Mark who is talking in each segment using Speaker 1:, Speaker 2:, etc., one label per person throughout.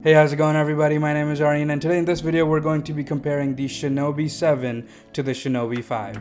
Speaker 1: Hey, how's it going everybody? My name is Aryan and today in this video we're going to be comparing the Shinobi 7 to the Shinobi 5.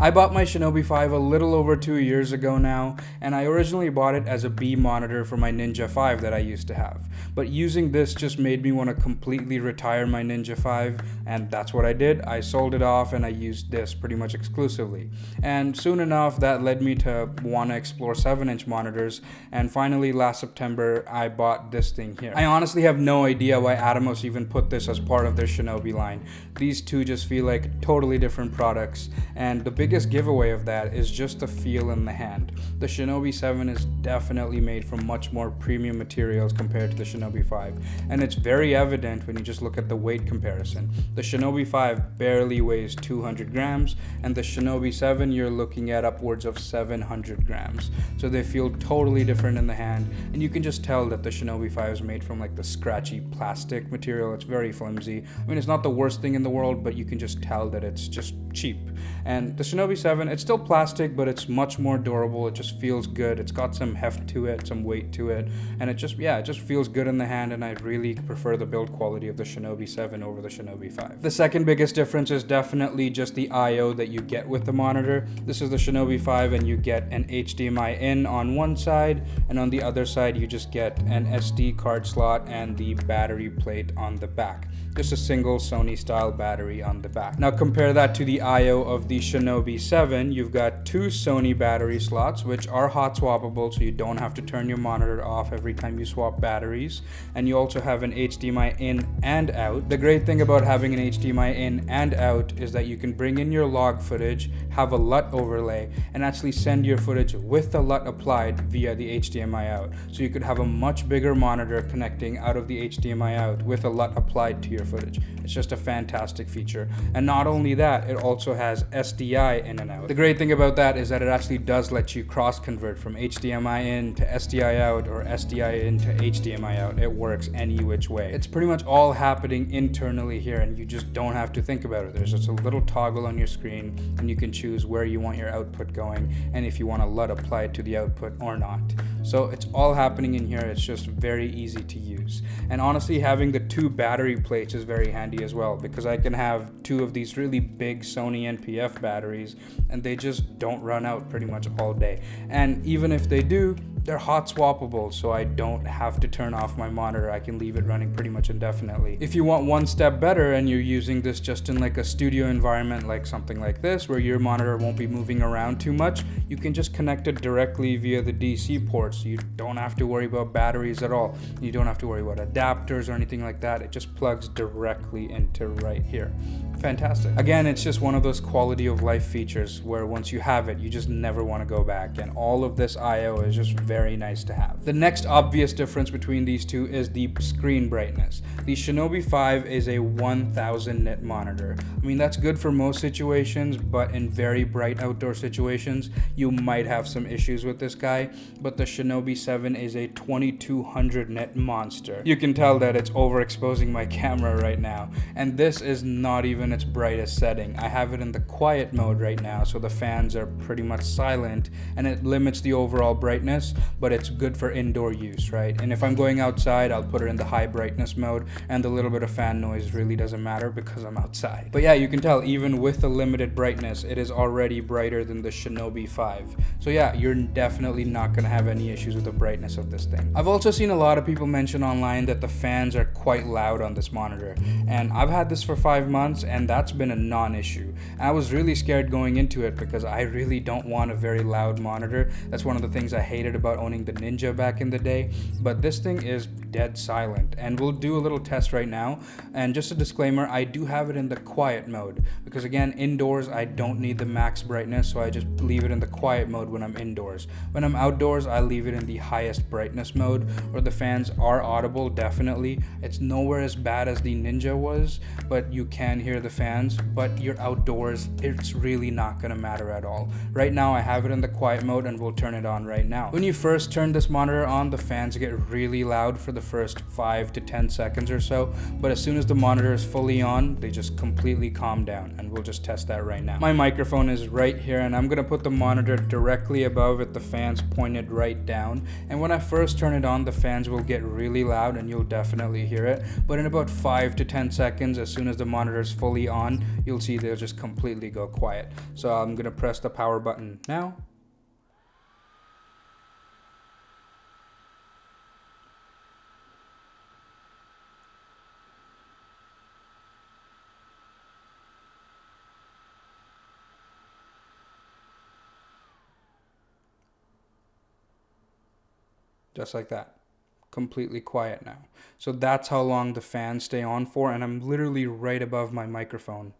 Speaker 1: I bought my Shinobi 5 a little over 2 years ago now, and I originally bought it as a B monitor for my Ninja 5 that I used to have. But using this just made me want to completely retire my Ninja 5, and that's what I did. I sold it off and I used this pretty much exclusively. And soon enough that led me to want to explore 7-inch monitors, and finally last September I bought this thing here. I honestly have no idea why ATOMOS even put this as part of their Shinobi line. These two just feel like totally different products, and the biggest giveaway of that is just the feel in the hand. The Shinobi 7 is definitely made from much more premium materials compared to the Shinobi 5, and it's very evident when you just look at the weight comparison. The Shinobi 5 barely weighs 200 grams, and the Shinobi 7 you're looking at upwards of 700 grams. So they feel totally different in the hand, and you can just tell that the Shinobi 5 is made from like the scratchy plastic material. It's very flimsy. I mean, it's not the worst thing in the world, but you can just tell that it's just cheap. And the Shinobi 7, it's still plastic, but it's much more durable. It just feels good. It's got some heft to it, some weight to it, and it just feels good in the hand, and I really prefer the build quality of the Shinobi 7 over the Shinobi 5. The second biggest difference is definitely just the I/O that you get with the monitor. This is the Shinobi 5 and you get an HDMI in on one side, and on the other side you just get an SD card slot and the battery plate on the back. Just a single Sony style battery on the back. Now compare that to the I/O of the Shinobi 7. You've got two Sony battery slots which are hot swappable, so you don't have to turn your monitor off every time you swap batteries, and you also have an HDMI in and out. The great thing about having an HDMI in and out is that you can bring in your log footage, have a LUT overlay, and actually send your footage with the LUT applied via the HDMI out. So you could have a much bigger monitor connecting out of the HDMI out with a LUT applied to your footage. It's just a fantastic feature. And not only that, it also has SDI in and out. The great thing about that is that it actually does let you cross convert from HDMI in to SDI out or SDI in to HDMI out. It works any which way. It's pretty much all happening internally here, and you just don't have to think about it. There's just a little toggle on your screen and you can choose where you want your output going and if you want a LUT applied to the output or not. So it's all happening in here. It's just very easy to use. And honestly, having the two battery plates is very handy as well, because I can have two of these really big Sony NPF batteries and they just don't run out pretty much all day. And even if they do, they're hot swappable, so I don't have to turn off my monitor. I can leave it running pretty much indefinitely. If you want one step better and you're using this just in like a studio environment, like something like this, where your monitor won't be moving around too much, you can just connect it directly via the DC ports. You don't have to worry about batteries at all. You don't have to worry about adapters or anything like that. It just plugs directly into right here. Fantastic. Again, it's just one of those quality of life features where once you have it, you just never want to go back, and all of this I/O is just very nice to have. The next obvious difference between these two is the screen brightness. The Shinobi 5 is a 1000 nit monitor. I mean, that's good for most situations, but in very bright outdoor situations, you might have some issues with this guy. But the Shinobi 7 is a 2200 nit monster. You can tell that it's overexposing my camera right now, and this is not even its brightest setting. I have it in the quiet mode right now, so the fans are pretty much silent, and it limits the overall brightness, but it's good for indoor use, right? And if I'm going outside, I'll put it in the high brightness mode, and the little bit of fan noise really doesn't matter because I'm outside. But yeah, you can tell even with the limited brightness, it is already brighter than the Shinobi 5. So yeah, you're definitely not gonna have any issues with the brightness of this thing. I've also seen a lot of people mention online that the fans are quite loud on this monitor, and I've had this for 5 months, and that's been a non-issue. I was really scared going into it because I really don't want a very loud monitor. That's one of the things I hated about owning the Ninja back in the day, but this thing is dead silent, and we'll do a little test right now. And just a disclaimer, I do have it in the quiet mode because again, indoors I don't need the max brightness, so I just leave it in the quiet mode when I'm indoors. When I'm outdoors, I leave it in the highest brightness mode, where the fans are audible. Definitely, it's nowhere as bad as the Ninja was, but you can hear the fans. But you're outdoors, it's really not gonna matter at all. Right now I have it in the quiet mode, and we'll turn it on right now. When you first turn this monitor on, the fans get really loud for the the first 5 to 10 seconds or so, but as soon as the monitor is fully on, they just completely calm down, and we'll just test that right now. My microphone is right here, and I'm gonna put the monitor directly above it, the fans pointed right down, and when I first turn it on, the fans will get really loud and you'll definitely hear it, but in about 5 to 10 seconds, as soon as the monitor is fully on, you'll see they'll just completely go quiet. So I'm gonna press the power button now. Just like that. Completely quiet now. So that's how long the fans stay on for, and I'm literally right above my microphone.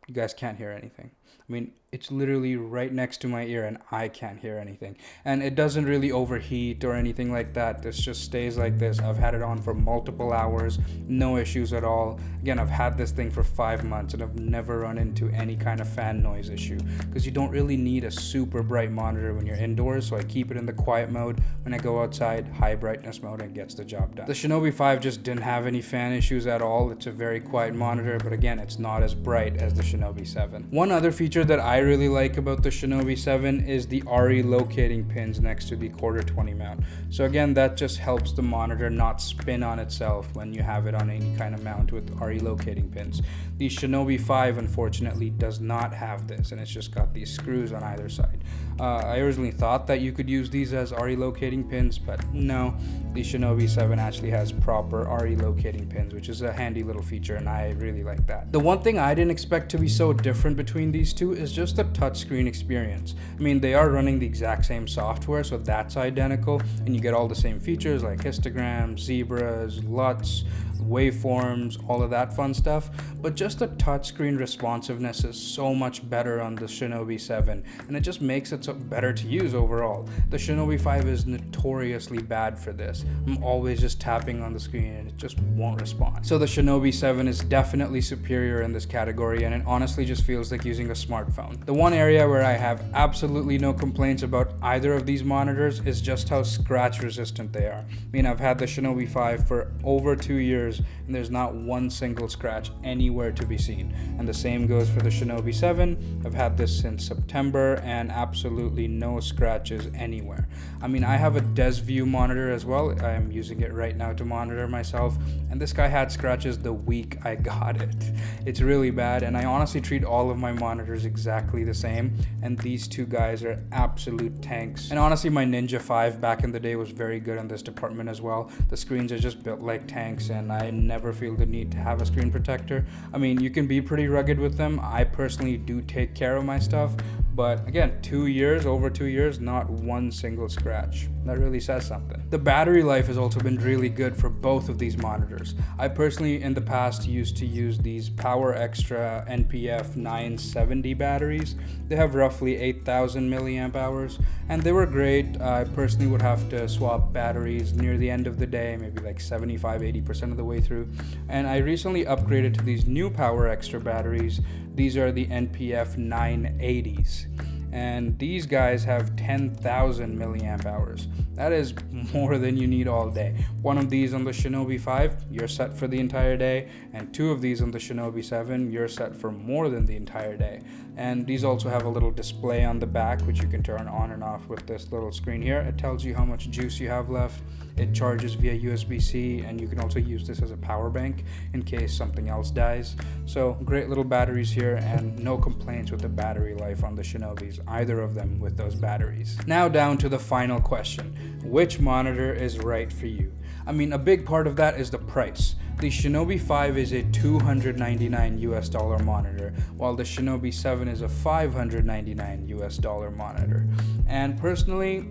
Speaker 1: You guys can't hear anything. I mean, it's literally right next to my ear and I can't hear anything. And it doesn't really overheat or anything like that. This just stays like this. I've had it on for multiple hours, no issues at all. Again, I've had this thing for 5 months and I've never run into any kind of fan noise issue, because you don't really need a super bright monitor when you're indoors, so I keep it in the quiet mode. When I go outside, high brightness mode, and gets the job done. The Shinobi 5 just didn't have any fan issues at all. It's a very quiet monitor, but again, it's not as bright as the Shinobi 7. One other feature that I really like about the Shinobi 7 is the ARRI locating pins next to the Q20 mount. So again, that just helps the monitor not spin on itself when you have it on any kind of mount with ARRI locating pins. The Shinobi 5 unfortunately does not have this, and it's just got these screws on either side. I originally thought that you could use these as ARRI locating pins, but no, the Shinobi 7 actually has proper ARRI locating pins, which is a handy little feature, and I really like that. The one thing I didn't expect to be so different between these two is just the touchscreen experience. I mean, they are running the exact same software, so that's identical, and you get all the same features like histograms, zebras, LUTs, waveforms, all of that fun stuff, but just the touchscreen responsiveness is so much better on the Shinobi 7, and it just makes it so better to use overall. The Shinobi 5 is notoriously bad for this. I'm always just tapping on the screen and it just won't respond. So the Shinobi 7 is definitely superior in this category, and it honestly just feels like using a smartphone. The one area where I have absolutely no complaints about either of these monitors is just how scratch resistant they are. I mean, I've had the Shinobi 5 for over 2 years and there's not one single scratch anywhere to be seen. And the same goes for the Shinobi 7. I've had this since September and absolutely no scratches anywhere. I mean, I have a DesView monitor as well. I am using it right now to monitor myself, and this guy had scratches the week I got it. It's really bad, and I honestly treat all of my monitors exactly the same, and these two guys are absolute tanks. And honestly, my Ninja 5 back in the day was very good in this department as well. The screens are just built like tanks, and I never feel the need to have a screen protector. I mean, you can be pretty rugged with them. I personally do take care of my stuff, but again, 2 years, over 2 years, not one single scratch. That really says something. The battery life has also been really good for both of these monitors. I personally in the past used to use these Power Extra NPF 970 batteries. They have roughly 8,000 milliamp hours, and they were great. I personally would have to swap batteries near the end of the day, maybe like 75-80% of the way through. And I recently upgraded to these new Power Extra batteries. These are the NPF 980s. And these guys have 10,000 milliamp hours. That is more than you need all day. One of these on the Shinobi 5, you're set for the entire day, and two of these on the Shinobi 7, you're set for more than the entire day. And these also have a little display on the back, which you can turn on and off with this little screen here. It tells you how much juice you have left. It charges via USB-C, and you can also use this as a power bank in case something else dies. So great little batteries here, and no complaints with the battery life on the Shinobis, either of them with those batteries. Now down to the final question. Which monitor is right for you? I mean, a big part of that is the price. The Shinobi 5 is a $299 US monitor, while the Shinobi 7 is a $599 US monitor. And personally,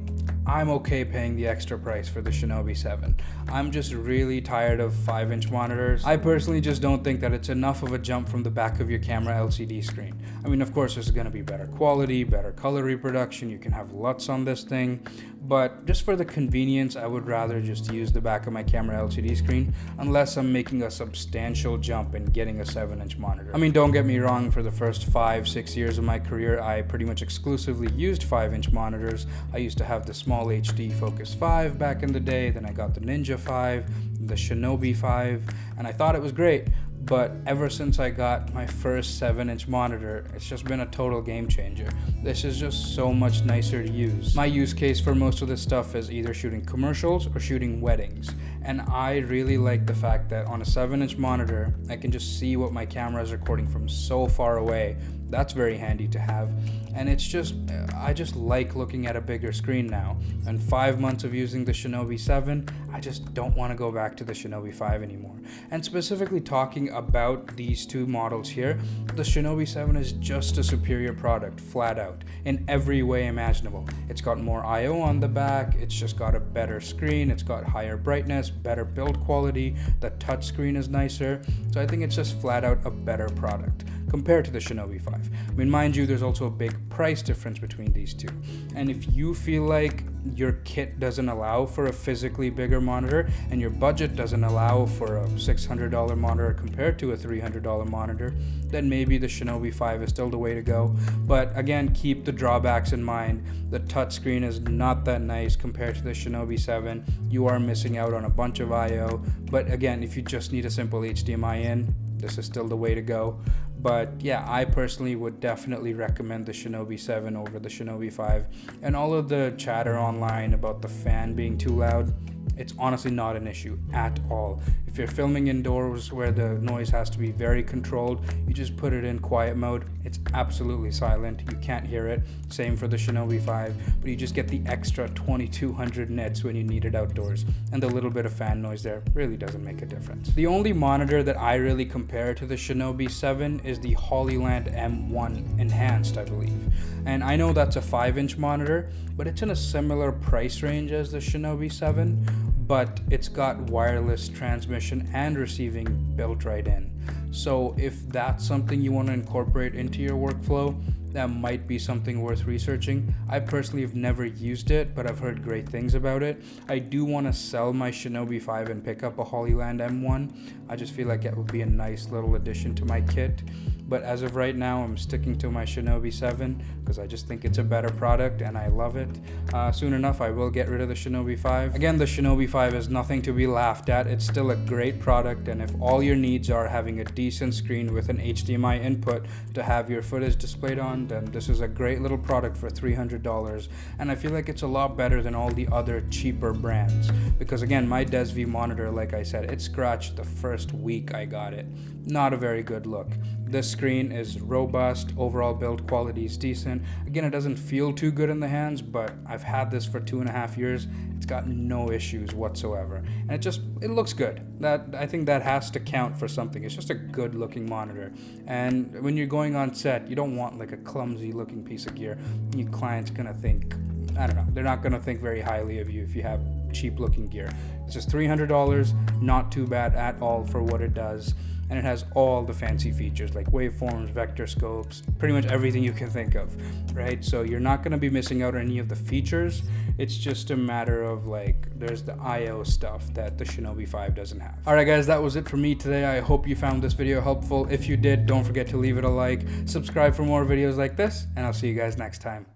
Speaker 1: I'm okay paying the extra price for the Shinobi 7. I'm just really tired of 5-inch monitors. I personally just don't think that it's enough of a jump from the back of your camera LCD screen. I mean, of course, there's going to be better quality, better color reproduction. You can have LUTs on this thing, but just for the convenience, I would rather just use the back of my camera LCD screen unless I'm making a substantial jump and getting a 7-inch monitor. I mean, don't get me wrong, for the first 5-6 years of my career, I pretty much exclusively used 5-inch monitors. I used to have the small HD Focus 5 back in the day, then I got the Ninja 5, the Shinobi 5, and I thought it was great. But ever since I got my first 7-inch monitor, it's just been a total game changer. This is just so much nicer to use. My use case for most of this stuff is either shooting commercials or shooting weddings. And I really like the fact that on a 7-inch monitor, I can just see what my camera is recording from so far away. That's very handy to have. And it's just, I just like looking at a bigger screen now. And 5 months of using the Shinobi 7, I just don't want to go back to the Shinobi 5 anymore. And specifically talking about these two models here, the Shinobi 7 is just a superior product, flat out, in every way imaginable. It's got more I/O on the back, it's just got a better screen, it's got higher brightness, better build quality, the touch screen is nicer, so I think it's just flat out a better product compared to the Shinobi 5. I mean, mind you, there's also a big price difference between these two. And if you feel like your kit doesn't allow for a physically bigger monitor and your budget doesn't allow for a $600 monitor compared to a $300 monitor, then maybe the Shinobi 5 is still the way to go. But again, keep the drawbacks in mind. The touchscreen is not that nice compared to the Shinobi 7. You are missing out on a bunch of I/O. But again, if you just need a simple HDMI in, this is still the way to go. But yeah, I personally would definitely recommend the Shinobi 7 over the Shinobi 5. And all of the chatter online about the fan being too loud, it's honestly not an issue at all. If you're filming indoors where the noise has to be very controlled, you just put it in quiet mode. It's absolutely silent. You can't hear it. Same for the Shinobi 5, but you just get the extra 2200 nits when you need it outdoors. And the little bit of fan noise there really doesn't make a difference. The only monitor that I really compare to the Shinobi 7 is the Hollyland M1 Enhanced, I believe. And I know that's a 5-inch monitor, but it's in a similar price range as the Shinobi 7, but it's got wireless transmission and receiving built right in. So if that's something you want to incorporate into your workflow, that might be something worth researching. I personally have never used it, but I've heard great things about it. I do want to sell my Shinobi 5 and pick up a Hollyland M1. I just feel like it would be a nice little addition to my kit. But as of right now, I'm sticking to my Shinobi 7 because I just think it's a better product and I love it. Soon enough, I will get rid of the Shinobi 5. Again, the Shinobi 5 is nothing to be laughed at. It's still a great product, and if all your needs are having a decent screen with an HDMI input to have your footage displayed on, then this is a great little product for $300. And I feel like it's a lot better than all the other cheaper brands. Because again, my DesV monitor, like I said, it scratched the first week I got it. Not a very good look. This screen is robust, overall build quality is decent. Again, it doesn't feel too good in the hands, but I've had this for 2.5 years. It's got no issues whatsoever. And it looks good. I think that has to count for something. It's just a good looking monitor. And when you're going on set, you don't want like a clumsy looking piece of gear. Your client's gonna think, I don't know, they're not gonna think very highly of you if you have cheap looking gear. It's just $300, not too bad at all for what it does. And it has all the fancy features like waveforms, vector scopes, pretty much everything you can think of, right? So you're not going to be missing out on any of the features. It's just a matter of like, there's the I/O stuff that the Shinobi 5 doesn't have. All right, guys, that was it for me today. I hope you found this video helpful. If you did, don't forget to leave it a like, subscribe for more videos like this, and I'll see you guys next time.